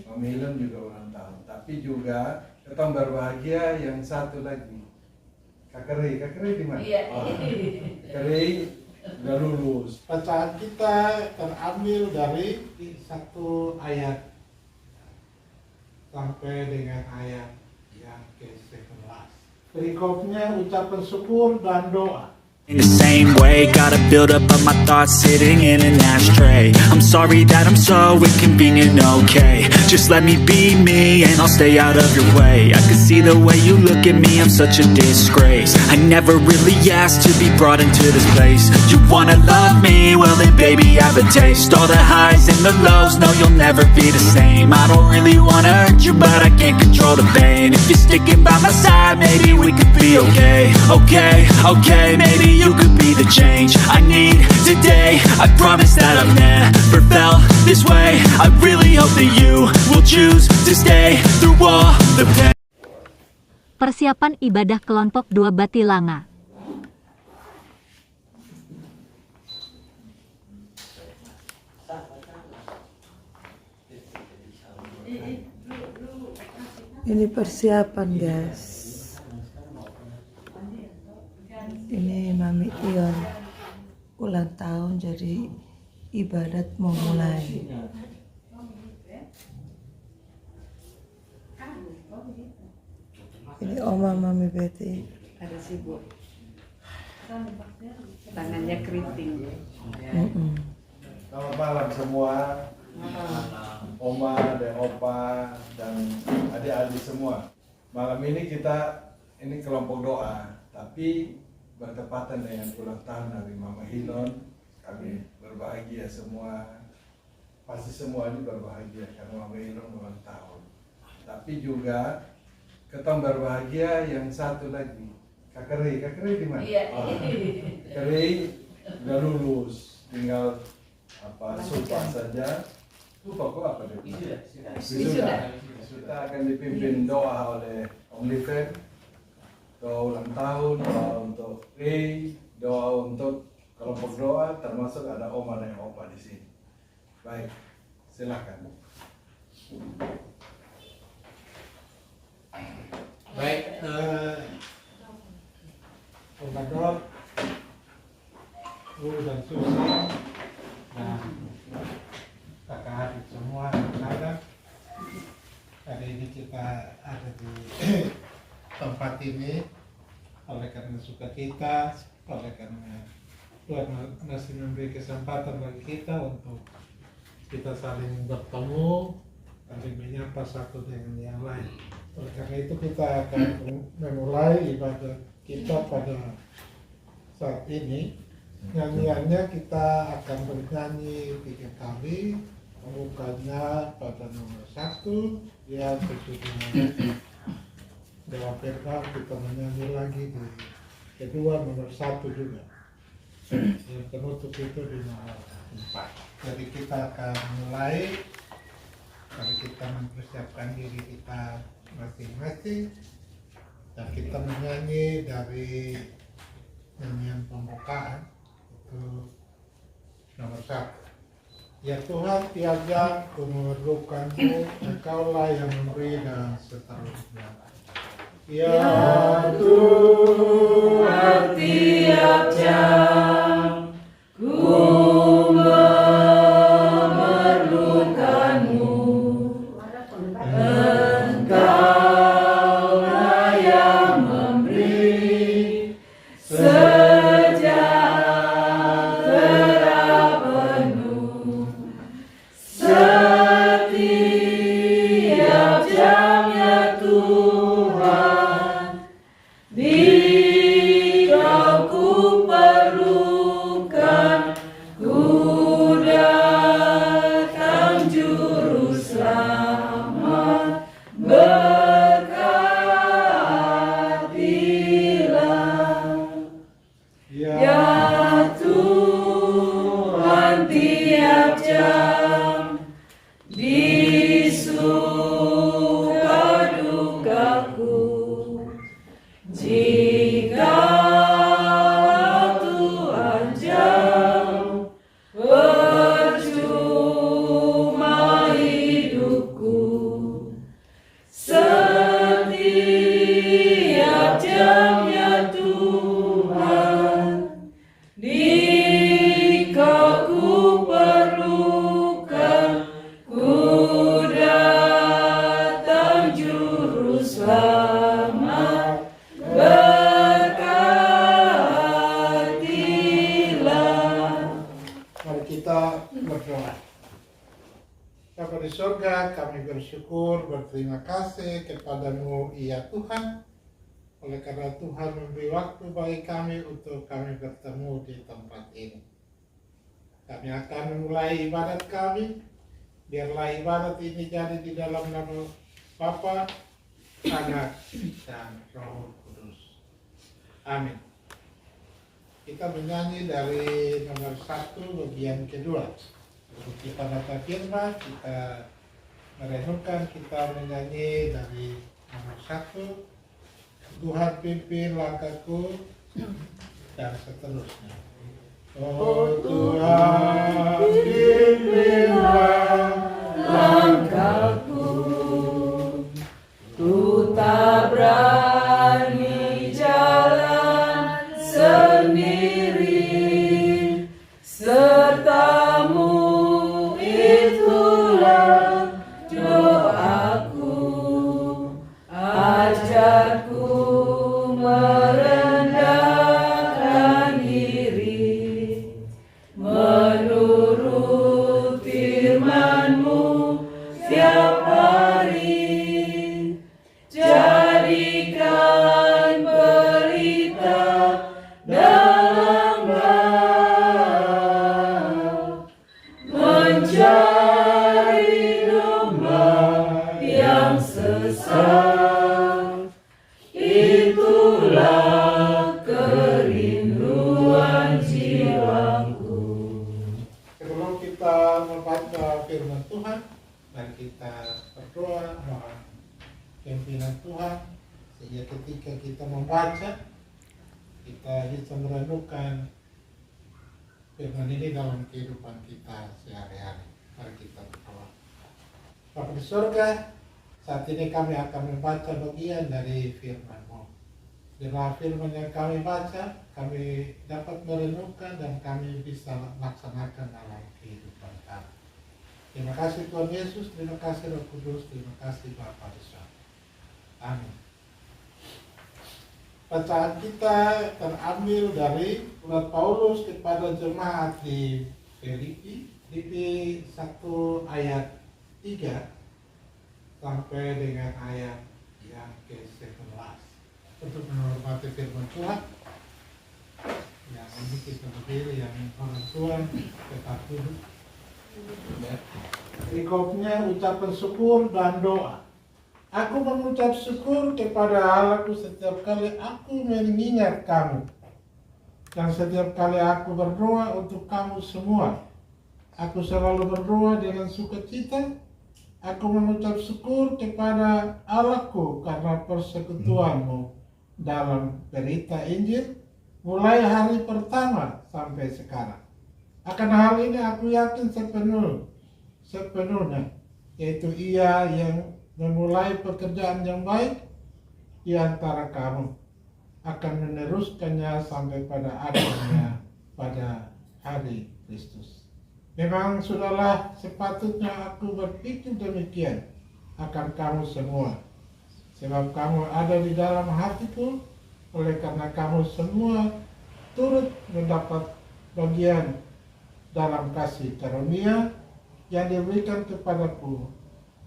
Mami Hilon juga ulang tahun. Tapi juga kita berbahagia yang satu lagi. Kakak Rey di mana? Iya. Kakak Rey udah lulus. Bacaan kita terambil dari satu ayat sampai dengan ayat yang ke-11. Berikutnya ucapan syukur dan doa. In the same way, gotta build up of my thoughts sitting in an ashtray. I'm sorry that I'm so inconvenient, okay. Just let me be me and I'll stay out of your way. I can see the way you look at me, I'm such a disgrace. I never really asked to be brought into this place. You wanna love me? Well then baby I have a taste. All the highs and the lows, no you'll never be the same. I don't really wanna hurt you but I can't control the pain. If you're sticking by my side, maybe we could be okay. Okay, maybe you could be the change I need today. I promise that I've never felt this way. I really hope that you will choose to stay through all the pain. Persiapan ibadah kelompok 2 Batilanga. Ini persiapan guys. Ini Mami Ion ulang tahun, jadi ibadat mau mulai. Ini Oma Mami Betty. Ada sibuk. Tangannya keriting. Selamat malam semua. Oma dan Opa dan adik-adik semua. Malam ini ini kelompok doa, tapi bertepatan dengan ulang tahun dari Mama Hilon. Kami berbahagia semua. Pasti semua ini berbahagia karena Mama Hilon ulang tahun. Tapi juga kita berbahagia yang satu lagi. Kakak Rey di mana? Iya. Kakak Rey udah lulus, tinggal sumpah saja. Lupa kok apa dia? Sudah akan dipimpin doa oleh Om Liven. Doa ulang tahun, doa untuk Rey, doa untuk kelompok doa, termasuk ada Oma dan Opa di sini. Baik, silakan. Baik, Om Bu dan Susi, nah kakak adik semua ada. Hari ini kita ada di tempat ini oleh karena sukacita, oleh karena Tuhan masih memberi kesempatan bagi kita untuk kita saling bertemu, saling menyapa satu dengan yang lain. Oleh karena itu kita akan memulai ibadah kita pada saat ini. Nyanyiannya kita akan bernyanyi 3 kali. Pembukanya pada nomor 1, ya sesudah dalam firman kita menyanyi lagi di kedua nomor 1 juga. Yang penutup itu di nomor 4. Jadi kita akan mulai. Mari kita mempersiapkan diri kita masing-masing dan kita menyanyi dari nyanyian pembukaan itu nomor 1. Ya Tuhan, tiada ku memerlukanmu, Engkaulah yang memberi dan seterusnya. Ya Tuhan, tiap jam ku memerlukanmu, Engkaulah yang memberi sejahtera penuh. Setiap jamnya Tuhan, di Kau ku perlu pertama kami bersyukur, berterima kasih kepadamu ya Tuhan, oleh karena Tuhan memberi waktu bagi kami untuk kami bertemu di tempat ini. Kami akan memulai ibadat kami, biarlah ibadat ini jadi di dalam nama Bapa, Anak, dan Roh Kudus. Amin. Kita menyanyi dari nomor 1 bagian kedua. Kita baca firman, kita merenungkan, kita menyanyi dari nomor 1, Tuhan pimpin langkahku, dan seterusnya. Oh Tuhan pimpinlah langkahku, Ku tak berani jalan sendiri, sertamu itulah doaku, ajarku merendahkan diri, menurut firman-Mu setiap hari. Jadikan berita dalam bau, mencari domba yang sesat, itulah kerinduan jiwaku. Sebelum kita membaca firman Tuhan, mari kita berdoa mohon pimpinan Tuhan, sehingga ketika kita membaca, kita bisa merenungkan firman ini dalam kehidupan kita sehari-hari. Mari kita berdoa. Bapa di surga, saat ini kami akan membaca bagian dari firman-Mu. Dengan firman yang kami baca, kami dapat merenungkan dan kami bisa laksanakan dalam kehidupan kami. Terima kasih Tuhan Yesus, terima kasih Roh Kudus, terima kasih Bapa di surga. Amin. Bacaan kita terambil dari surat Paulus kepada jemaat di Filipi, 1 ayat 3 sampai dengan ayat yang ke-11. Untuk menghormati firman Tuhan, yang ini kita berdiri, yang orang Tuhan tetap duduk. Perikopnya ucapan syukur dan doa. Aku mengucap syukur kepada Allahku setiap kali aku mengingat kamu, dan setiap kali aku berdoa untuk kamu semua. Aku selalu berdoa dengan sukacita. Aku mengucap syukur kepada Allahku karena persekutuanmu dalam berita Injil, mulai hari pertama sampai sekarang. Akan hal ini aku yakin sepenuhnya, yaitu Ia yang memulai pekerjaan yang baik di antara kamu akan meneruskannya sampai pada akhirnya pada hari Kristus. Memang sudahlah sepatutnya aku berpikir demikian akan kamu semua, sebab kamu ada di dalam hatiku, oleh karena kamu semua turut mendapat bagian dalam kasih karunia yang diberikan kepadaku,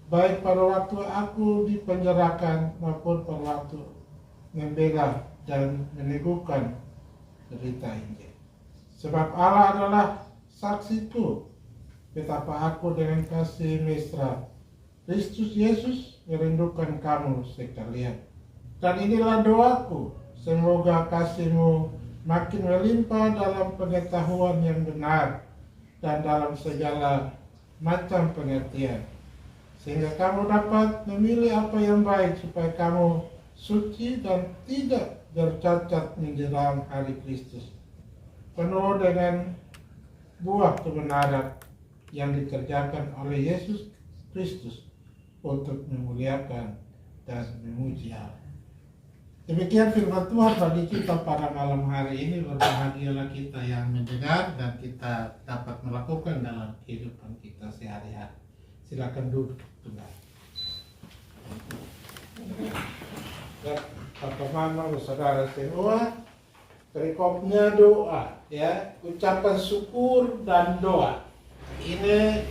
baik pada waktu aku dipenjarakan maupun pada waktu membela dan meneguhkan berita Injil. Sebab Allah adalah saksiku betapa aku dengan kasih mesra Kristus Yesus merindukan kamu sekalian. Dan inilah doaku, semoga kasih-Mu makin melimpah dalam pengetahuan yang benar dan dalam segala macam pengertian, sehingga kamu dapat memilih apa yang baik supaya kamu suci dan tidak bercacat menjelang hari Kristus, penuh dengan buah kebenaran yang dikerjakan oleh Yesus Kristus untuk memuliakan dan memuji Allah. Demikian firman Tuhan bagi kita pada malam hari ini. Berbahagialah kita yang mendengar dan kita dapat melakukan dalam kehidupan kita sehari-hari. Silakan duduk, Tuhan. Bapak Mama, saudara semua, perikopnya doa, ya, ucapan syukur dan doa. Ini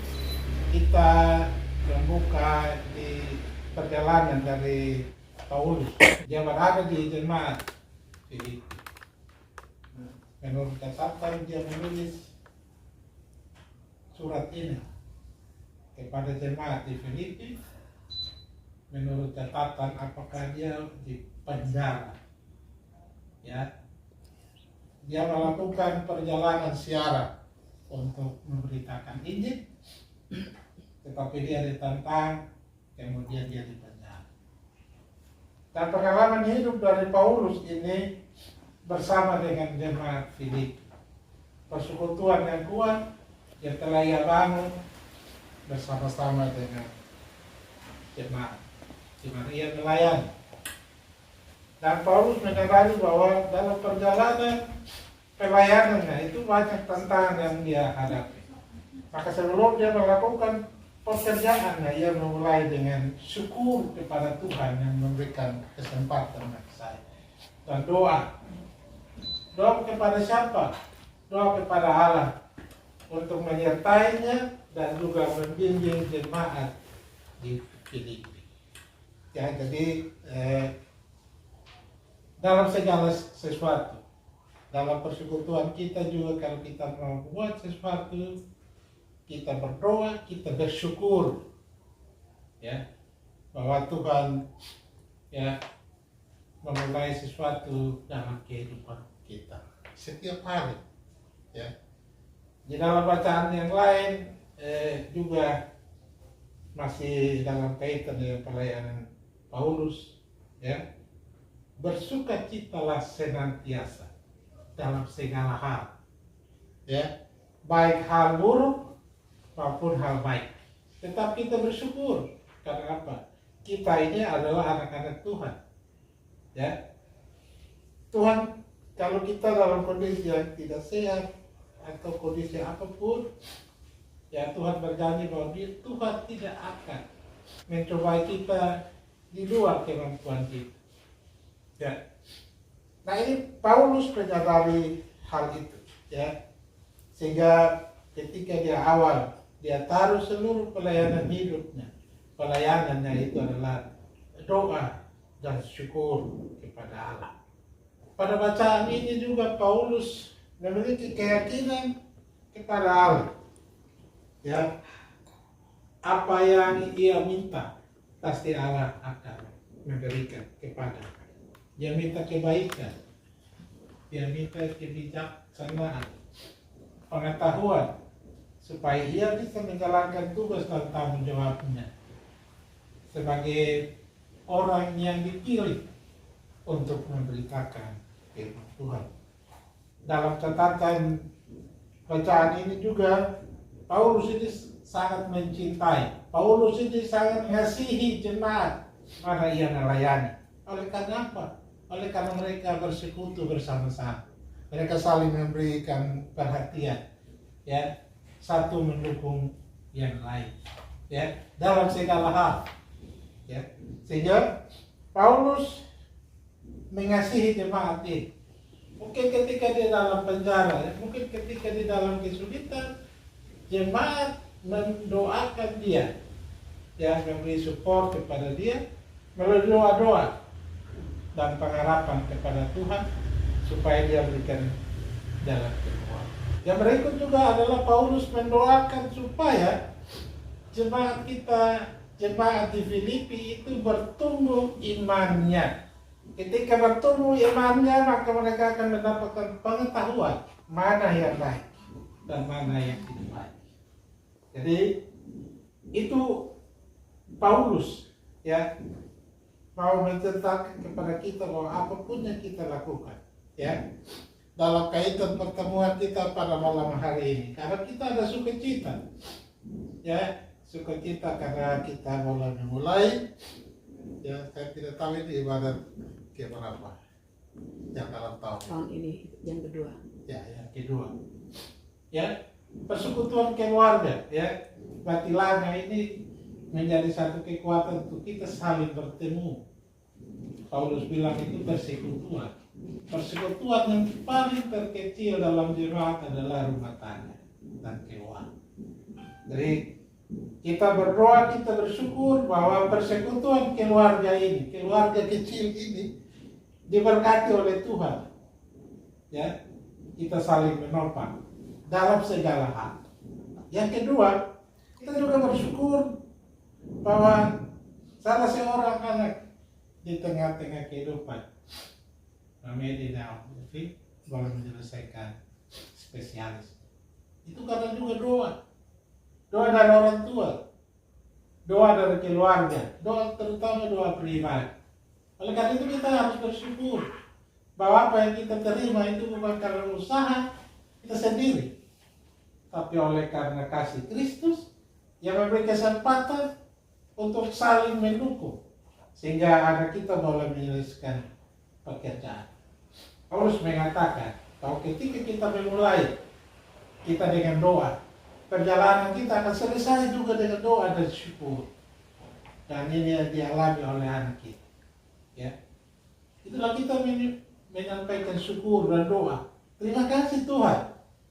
kita membuka di perjalanan dari Paulus. Dia berada di jemaat Filipi. Menurut catatan dia menulis surat ini kepada jemaat di Filipi. Menurut catatan apakah dia di penjara? Ya, dia melakukan perjalanan siaran untuk memberitakan Injil, tetapi dia ditantang, kemudian dia dipenjara. Dan pengalaman hidup dari Paulus ini bersama dengan jemaat Filipi, persekutuan yang kuat yang telah ia bangun bersama-sama dengan jemaat, di mana ia melayani. Dan Paulus menyadari bahwa dalam perjalanan pelayanannya itu banyak tantangan yang dia hadapi. Maka sebelum dia melakukan pekerjaannya, ia memulai dengan syukur kepada Tuhan yang memberikan kesempatan bagi saya. Dan doa kepada siapa? Doa kepada Allah untuk menyertainya dan juga membimbing jemaat di Filipi. Ya, jadi dalam segala sesuatu, dalam persekutuan kita juga kalau kita mau buat sesuatu, kita berdoa, kita bersyukur, ya, bahwa Tuhan ya memulai sesuatu dalam kehidupan kita setiap hari, ya. Di dalam bacaan yang lain juga masih dalam kaitan dengan pelayanan Paulus, ya, bersukacitalah senantiasa dalam segala hal, ya, baik hal buruk maupun hal baik. Tetap kita bersyukur karena apa? Kita ini adalah anak-anak Tuhan, ya. Tuhan, kalau kita dalam kondisi yang tidak sehat atau kondisi apapun, ya Tuhan berjanji bahwa Tuhan tidak akan mencobai kita di luar kemampuan kita. Ya. Nah, ini Paulus menyadari hal itu, ya. Sehingga ketika dia awal, dia taruh seluruh pelayanan hidupnya. Pelayanannya itu adalah doa dan syukur kepada Allah. Pada bacaan ini juga Paulus memiliki keyakinan kepada Allah. Ya. Apa yang ia minta, pasti Allah akan memberikan kepadanya. Dia minta kebaikan, dia minta kebijaksanaan, pengetahuan, supaya ia bisa menjalankan tugas dan tanggung jawabnya sebagai orang yang dipilih untuk memberitakan firman Tuhan. Dalam catatan bacaan ini juga, Paulus ini sangat mencintai, Paulus ini sangat mengasihi jemaat mana ia melayani. Oleh karena apa? Oleh karena mereka bersekutu bersama-sama. Mereka saling memberikan perhatian, ya, satu mendukung yang lain, ya, dalam segala hal, ya. Sehingga Paulus mengasihi jemaat ini. Mungkin ketika di dalam penjara, ya, mungkin ketika di dalam kesulitan, jemaat mendoakan dia, ya, memberi support kepada dia melalui doa-doa dan pengharapan kepada Tuhan supaya dia berikan jalan keluar. Yang berikut juga adalah Paulus mendoakan supaya jemaat kita, jemaat di Filipi itu bertumbuh imannya. Ketika bertumbuh imannya, maka mereka akan mendapatkan pengetahuan mana yang baik dan mana yang tidak baik. Jadi itu Paulus, ya, mau menceritakan kepada kita bahwa apapun yang kita lakukan, ya, dalam kaitan pertemuan kita pada malam hari ini, karena kita ada sukacita, ya, sukacita karena kita memulai, ya, saya tidak tahu ini ibadat keberapa yang dalam tahun ini yang kedua. Ya, yang kedua, ya, persekutuan keluarga, ya, Batilanga ini menjadi satu kekuatan untuk kita saling bertemu. Paulus bilang itu persekutuan. Persekutuan yang paling terkecil dalam jemaat adalah rumah tangga dan keluarga. Jadi Kita berdoa, kita bersyukur bahwa persekutuan keluarga ini, keluarga kecil ini diberkati oleh Tuhan. Ya, kita saling menopang dalam segala hal. Yang kedua, kita juga bersyukur bahwa salah seorang anak di tengah-tengah kehidupan, Mamedi dan Alfi, boleh menyelesaikan spesialis. Itu karena juga doa. Doa dari orang tua, doa dari keluarga, doa terutama doa pribadi. Oleh karena itu kita harus bersyukur bahwa apa yang kita terima itu bukan karena usaha kita sendiri, tapi oleh karena kasih Kristus yang memberi kesempatan untuk saling mendukung sehingga anak kita boleh menyelesaikan pekerjaan. Paulus mengatakan bahwa ketika kita memulai kita dengan doa, perjalanan kita akan selesai juga dengan doa dan syukur. Dan ini yang dialami oleh anak kita. Ya, itulah kita menyampaikan syukur dan doa. Terima kasih Tuhan,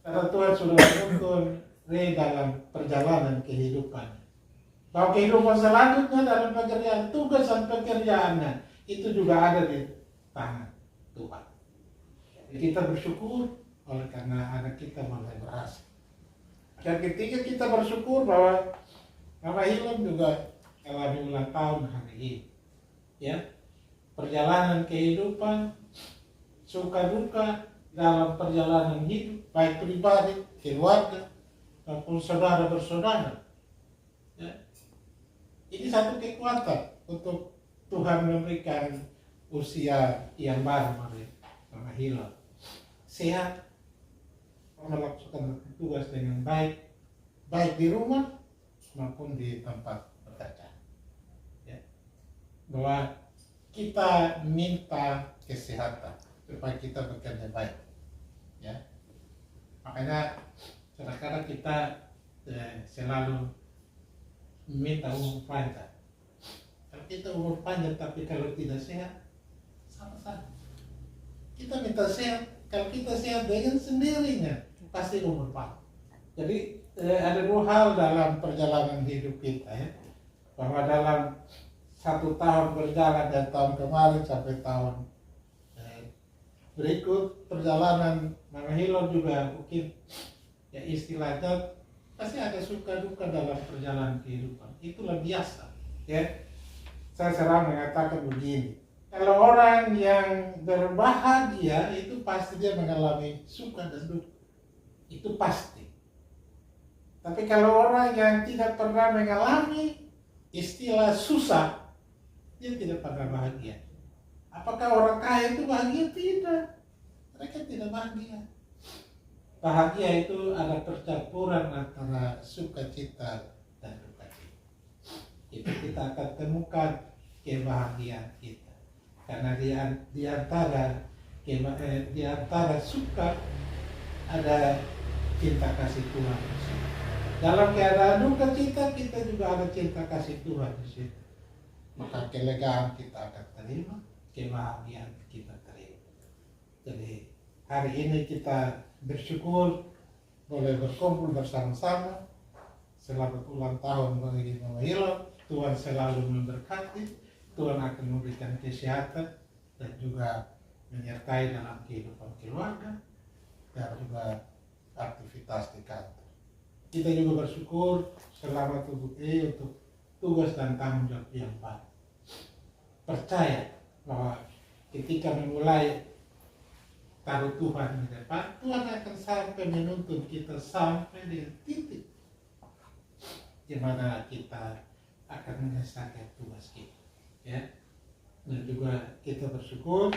karena Tuhan sudah menuntun dalam perjalanan kehidupan. Bahwa kehidupan selanjutnya dalam pekerjaan, tugas dan pekerjaannya itu juga ada di tangan Tuhan. Kita bersyukur oleh karena anak kita mulai berhasil. Dan ketika kita bersyukur bahwa Mama Hilom juga alami ulang tahun hari ini, ya, perjalanan kehidupan, suka duka dalam perjalanan hidup, baik pribadi, keluarga, maupun saudara bersaudara. Ya. Ini satu kekuatan untuk Tuhan memberikan usia yang baru bagi Mama Hilom. Sehat, melakukan tugas dengan baik, baik di rumah maupun di tempat bekerja. Ya. Bahwa kita minta kesehatan supaya kita bekerja baik. Ya. Makanya kadang-kadang kita selalu minta umur panjang. Kalau kita umur panjang tapi kalau tidak sehat, sama-sama. Kita minta sehat. Kalau kita sehat dengan sendirinya, pasti umur panjang. Jadi ada dua hal dalam perjalanan hidup kita, ya. Bahwa dalam 1 tahun berjalan dari tahun kemarin sampai tahun berikut, perjalanan Mama Hilom juga mungkin ya istilahnya pasti ada suka duka dalam perjalanan kehidupan. Itulah biasa, ya. Saya selalu mengatakan begini. Kalau orang yang berbahagia itu pasti dia mengalami suka dan duka. Itu pasti. Tapi kalau orang yang tidak pernah mengalami istilah susah, dia tidak pernah bahagia. Apakah orang kaya itu bahagia? Tidak. Mereka tidak bahagia. Bahagia itu ada percampuran antara sukacita dan duka cita. Itu kita akan temukan kebahagiaan kita. Karena di antara suka ada cinta kasih Tuhan. Dalam keadaan duka cita kita juga ada cinta kasih Tuhan di situ. Maka kelegaan kita akan terima, kebahagiaan kita terima. Jadi hari ini kita bersyukur boleh berkumpul bersama-sama. Selamat ulang tahun bagi Mama Hilom. Tuhan selalu memberkati. Tuhan akan memberikan kesehatan dan juga menyertai dalam kehidupan keluarga dan juga aktivitas di kantor. Kita juga bersyukur selamat untuk tugas dan tanggung jawab yang baru. Percaya bahwa ketika memulai taruh Tuhan di depan, Tuhan akan sampai menuntun kita sampai di titik di mana kita akan menyelesaikan tugas kita. Ya, dan juga kita bersyukur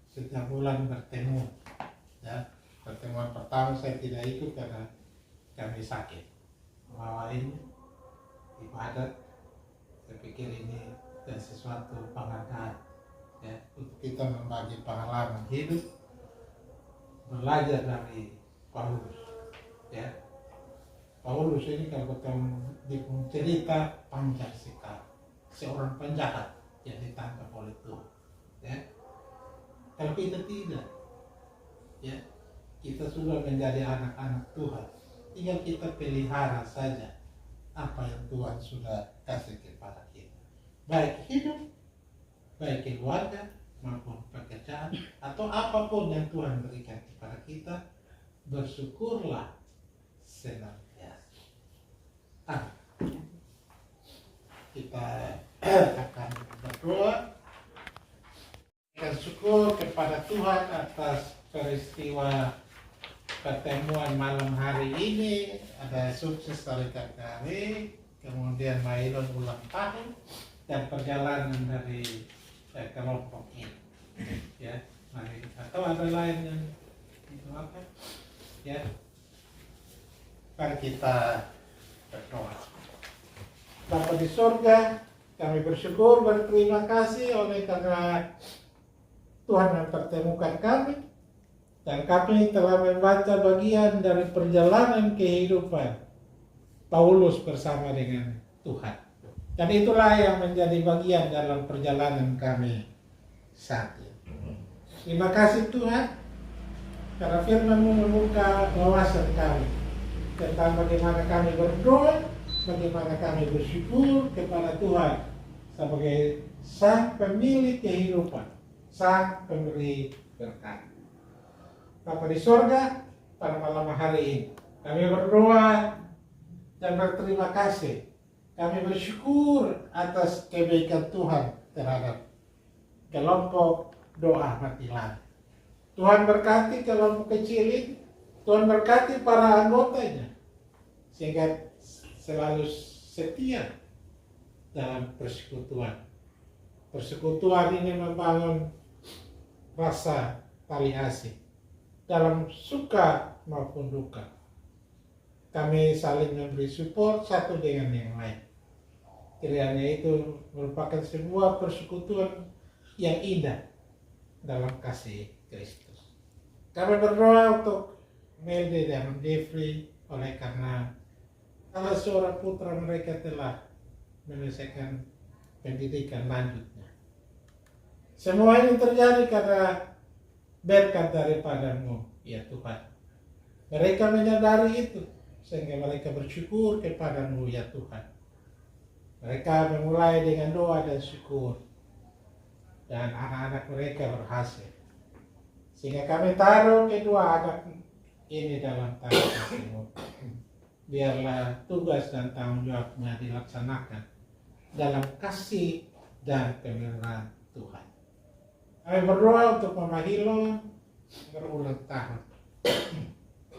setiap bulan bertemu. Ya, pertemuan pertama saya tidak ikut karena kami sakit. Bahwa ini ibadat, saya pikir ini dan sesuatu penghargaan, ya, untuk kita membagi pengalaman hidup, belajar dari Paulus. Ya, Paulus ini kalau kita cerita panjang sekali. Seorang penjahat yang ditangkap oleh Tuhan, ya. Kalau kita tidak, ya, kita sudah menjadi anak-anak Tuhan, tinggal kita pelihara saja apa yang Tuhan sudah kasih kepada kita. Baik hidup, baik keluarga, maupun pekerjaan, atau apapun yang Tuhan berikan kepada kita, bersyukurlah senantiasa. Amin. Kita akan berdoa. Dan syukur kepada Tuhan atas peristiwa pertemuan malam hari ini. Ada sukses dari KKR, kemudian Mailon ulang tahun, dan perjalanan dari kelompok ini. Ya, mari. Atau ada lain yang dikeluarkan? Ya, mari kita berdoa. Bapa di surga, kami bersyukur, berterima kasih oleh karena Tuhan mempertemukan kami, dan kami telah membaca bagian dari perjalanan kehidupan Paulus bersama dengan Tuhan. Dan itulah yang menjadi bagian dalam perjalanan kami saat ini. Terima kasih Tuhan, karena firman-Mu membuka wawasan kami tentang bagaimana kami berdoa, bagaimana kami bersyukur kepada Tuhan sebagai Sang Pemilik kehidupan, Sang Pemberi berkat. Bapa di surga, pada malam hari ini kami berdoa dan berterima kasih. Kami bersyukur atas kebaikan Tuhan terhadap kelompok doa mati lampu. Tuhan berkati kelompok kecil ini, Tuhan berkati para anggotanya, sehingga selalu setia dalam persekutuan. Persekutuan ini membangun rasa tali asih dalam suka maupun duka. Kami saling memberi support satu dengan yang lain. Kiranya itu merupakan sebuah persekutuan yang indah dalam kasih Kristus. Kami berdoa untuk Melde dan Devri oleh karena salah seorang putra mereka telah menyelesaikan pendidikan lanjutnya. Semua ini terjadi karena berkat daripada-Mu, ya Tuhan. Mereka menyadari itu, sehingga mereka bersyukur kepada-Mu, ya Tuhan. Mereka memulai dengan doa dan syukur, dan anak-anak mereka berhasil. Sehingga kami taruh kedua anak ini dalam tangan kasih-Mu. Biarlah tugas dan tanggung jawabnya dilaksanakan dalam kasih dan pemeliharaan Tuhan. Kami berdoa untuk Mama Hilon berulang tahun.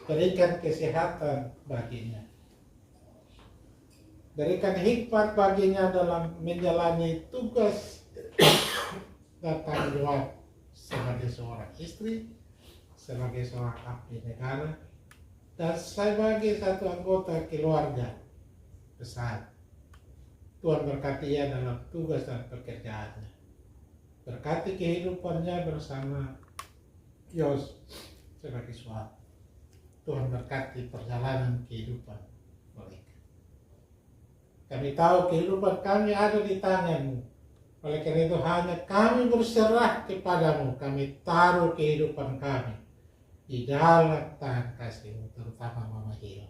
Berikan kesehatan baginya. Berikan hikmat baginya dalam menjalani tugas dan tanggung jawab sebagai seorang istri, sebagai seorang abdi negara, dan sebagai satu anggota keluarga besar. Tuhan berkati ia dalam tugas dan pekerjaannya. Berkati kehidupannya bersama Yos sebagai suami. Tuhan berkati perjalanan kehidupan mereka. Kami tahu kehidupan kami ada di tangan-Mu. Oleh karena itu hanya kami berserah kepada-Mu. Kami taruh kehidupan kami di dalam tangan kasih-Mu, terutama Mama Hila.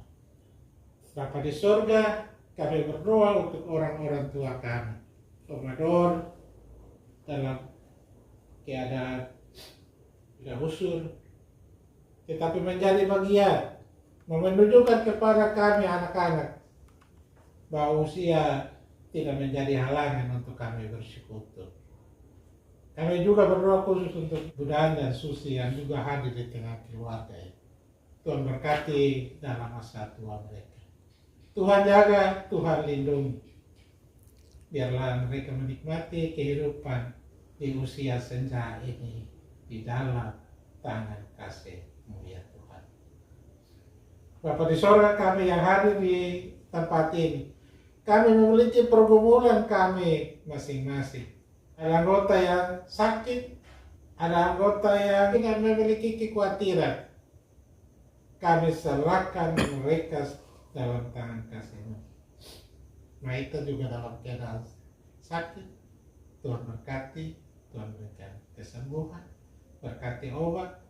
Bapa di surga, kami berdoa untuk orang-orang tua kami. Komador dalam keadaan tidak usul, tetapi menjadi bagian menunjukkan kepada kami anak-anak bahwa usia tidak menjadi halangan untuk kami bersekutu. Kami juga berdoa khusus untuk Budan dan Susi yang juga hadir di tengah keluarga ini. Tuhan berkati dalam masa tua mereka. Tuhan jaga, Tuhan lindungi. Biarlah mereka menikmati kehidupan di usia senja ini di dalam tangan kasih-Mu, ya Tuhan. Bapa di surga, kami yang hadir di tempat ini, kami memiliki pergumulan kami masing-masing. Ada anggota yang sakit, ada anggota yang tidak memiliki kekhawatiran. Kami serahkan mereka dalam tangan kasih-Mu. Maita juga dalam keadaan sakit, Tuhan berkati, Tuhan berikan kesembuhan, berkati obat,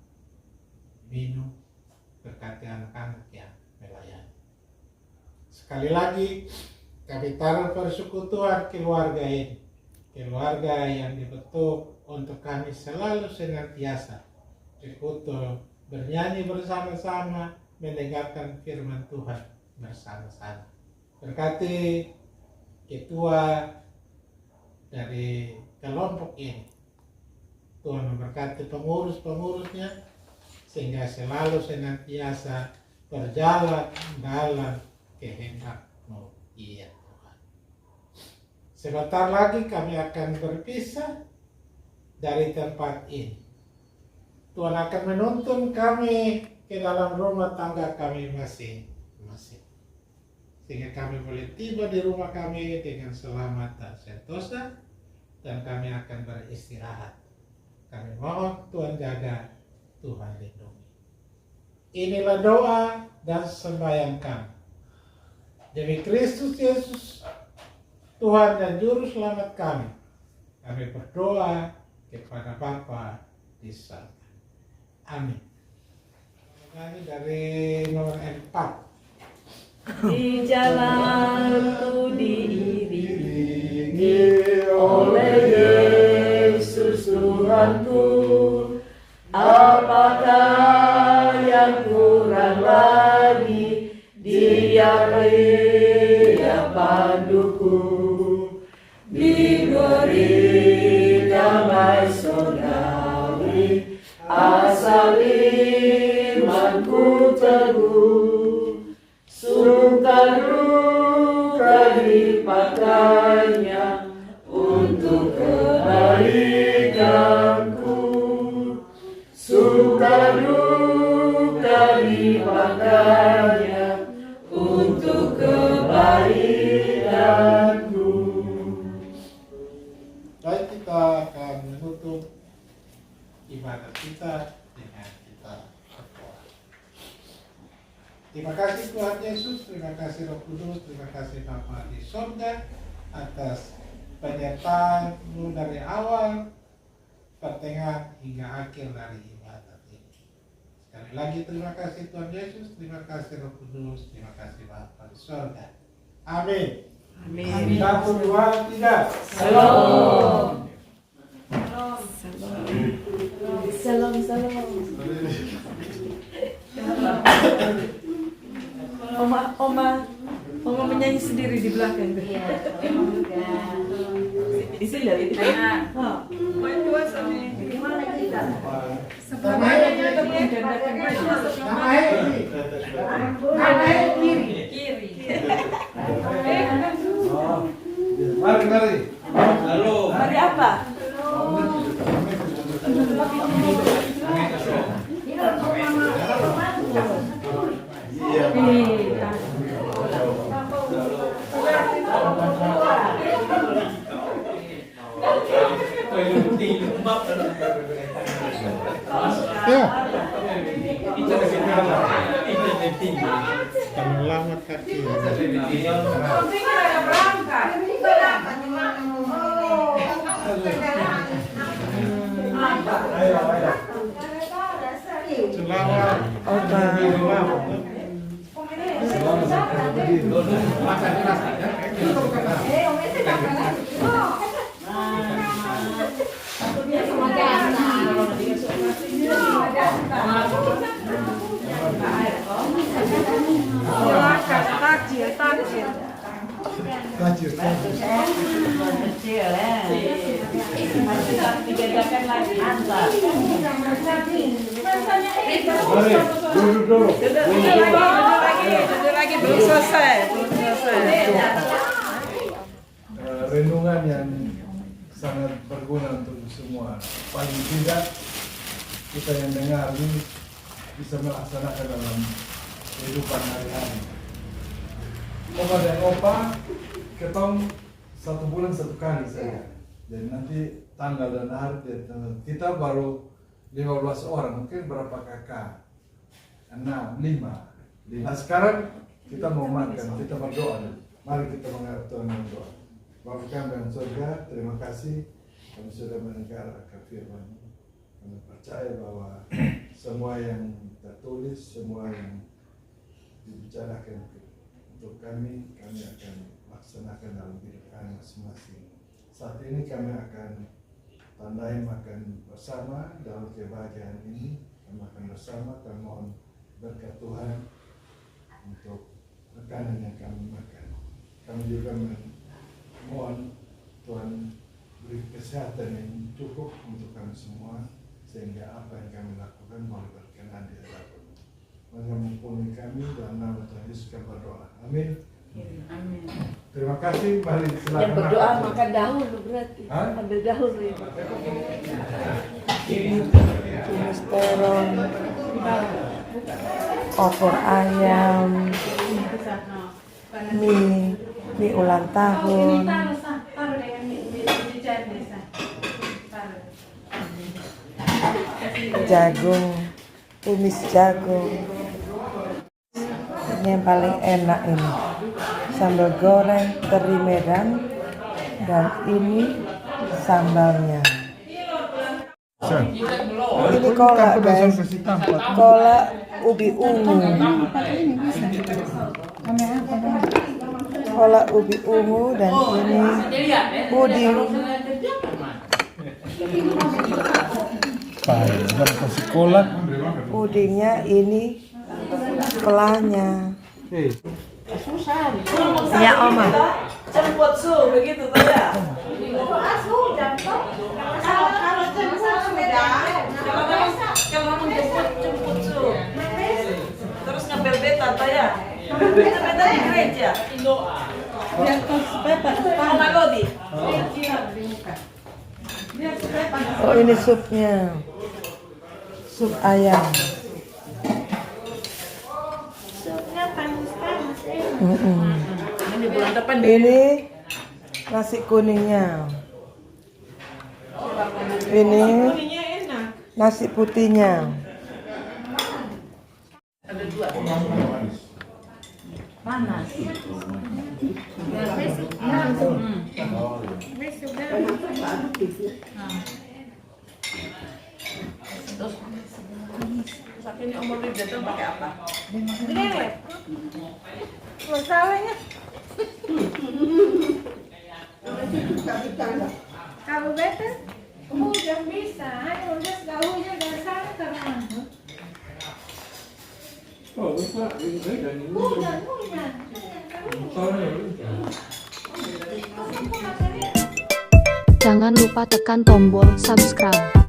minum, berkati anak-anak yang melayani. Sekali lagi kami taruh persekutuan keluarga ini, keluarga yang dibentuk untuk kami selalu senantiasa sekutu, bernyanyi bersama-sama, mendengarkan firman Tuhan bersama-sama. Berkati ketua dari kelompok ini, Tuhan memberkati pengurus-pengurusnya sehingga selalu senantiasa berjalan dalam kehendak-Mu, iya Tuhan. Sebentar lagi kami akan berpisah dari tempat ini. Tuhan akan menuntun kami ke dalam rumah tangga kami masing-masing, sehingga kami boleh tiba di rumah kami dengan selamat dan sentosa, dan kami akan beristirahat. Kami mohon Tuhan jaga, Tuhan lindungi. Inilah doa dan sembahyang kami. Demi Kristus Yesus, Tuhan dan Juru Selamat kami, kami berdoa kepada Bapa di surga. Amin. Kami dari nomor 4. Di jalanku diiringi oleh Yesus Tuhanku, apakah yang kurang lagi? Dia panduku, diberi damai surgawi, asal imanku teguh. Suka-duka dipakainya untuk kebaikanku. Suka-duka dipakainya untuk kebaikanku. Baik, kita akan menutup ibadah kita dengan kita berdoa. Terima kasih Tuhan Yesus, terima kasih Roh Kudus, terima kasih Bapa di surga atas penyertaan-Mu dari awal, pertengahan hingga akhir dari ibadah ini. Sekali lagi terima kasih Tuhan Yesus, terima kasih Roh Kudus, terima kasih Bapa di surga. Amin. Amin. 1, 2, 3. Shalom. Salam, salam. Oma menyanyi sendiri di belakang. Iya, emang juga. Di sini dari di tengah. Main dua sama Gimana kita? kiri. Mari, mari. Halo. Hari apa? Iya. Ya. Selamat kaki. Ayo, ayo. Selamat. Silakan, takjil. Lanjut. Kecil ya. Digerakkan lagi antar. Mari, duduk dulu. Duduk lagi, belum selesai. Renungan yang sangat berguna untuk semua. Paling tidak kita yang dengar ini bisa melaksanakan dalam kehidupan hari-hari. Oma dan opa ketong 1 bulan 1 kali saja. Jadi nanti tanggal dan hari kita baru 15 orang, mungkin berapa kakak? 6, 5. Nah sekarang kita mau makan, kita berdoa. Mari kita menghadap Tuhan berdoa. Bapa kami yang surga, terima kasih kami sudah mendengar akan firman. Kami percaya bahwa semua yang tertulis, semua yang dibicarakan untuk kami akan laksanakan dalam hidup kami masing-masing. Saat ini kami akan tandai makan bersama dalam kebahagiaan ini. Kami makan bersama, kami mohon berkat Tuhan untuk makanan yang kami makan. Kami juga mohon Tuhan beri kesehatan yang cukup untuk kami semua, sehingga apa yang kami lakukan boleh berkenan di hadapan. Mengampuni kami dalam nama Tuhan Yesus kami berdoa. Amin. Amin. Terima kasih. Mari silakan. Yang berdoa makan dahulu berarti. Hah? Ambil dahulu ya. Tumis terong, opor ayam, mie ulang tahun, jagung, tumis jagung. Ini yang paling enak ini, sambal goreng teri Medan, dan ini sambalnya. Ini kolak guys, kolak ubi ungu. Kolak ubi ungu dan ini puding. Kasih kolak. Pudingnya ini kelahnya. Ya Oma. Jemput su begitu tuh ya. Kalau mau jemput su. Terus ngambil beta tuh ya. Beta di gereja. Oh Malodi. Oh ini supnya, sup ayam. Ini bulan depan Ini nasi kuningnya. Ini nasi putihnya. ada dua. Panas. Terus saat ini umur dia datang pakai apa? Masalahnya. Kalau betul, hujan bisa. Udah nggak hujan dari sana ke mana? Hujan. Jangan lupa tekan tombol subscribe.